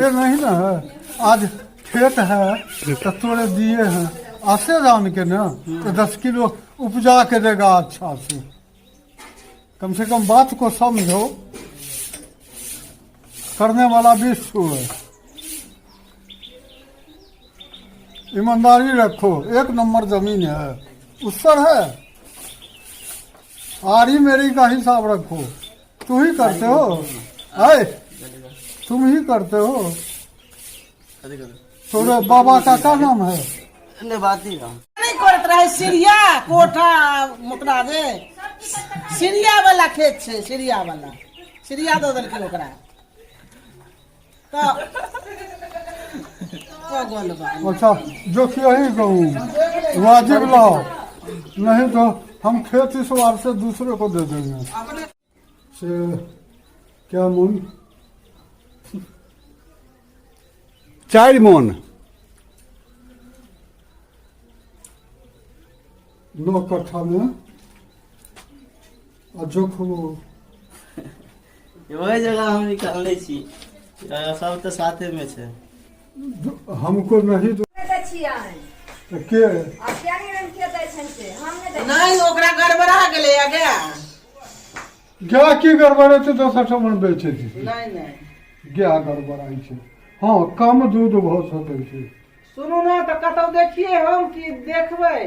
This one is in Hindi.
ये नहीं ना है, आज खेत है तो तोड़े दिए हैं ऐसे जान के ना तो 10 किलो उपजा के देगा अच्छा से। कम से कम बात को समझो, करने वाला 20 है। ईमानदारी रखो, 1 नंबर जमीन है, उसर है। आरी मेरी का हिसाब रखो, तू ही करते हो, आए तुम ही करते हो। तोरे बाबा का क्या नाम है? नहीं करत रहे सीरिया कोठा मुकरा दे सीरिया वाला खेत छे, सीरिया वाला सीरिया दो दल के ओकरा तो गोल बा। अच्छा जो कि यही कहूँ वाजिब लाओ, नहीं तो हम खेत इस बार से दूसरे को दे देंगे। से क्या मन 4 मन 9 कट्ठा में और जो वही जगह हम निकालने छी, सब तो साथे में छे। हमको नहीं तो के नहीं ओकरा गड़बड़ा गेले गया क्या की गड़बड़े थे 10 मन बेचे थी। नहीं नहीं क्या गड़बड़ाई छे? हाँ कम दूध बहुत होते छे। सुनू ना तो कतौ देखिए हम कि देखबै।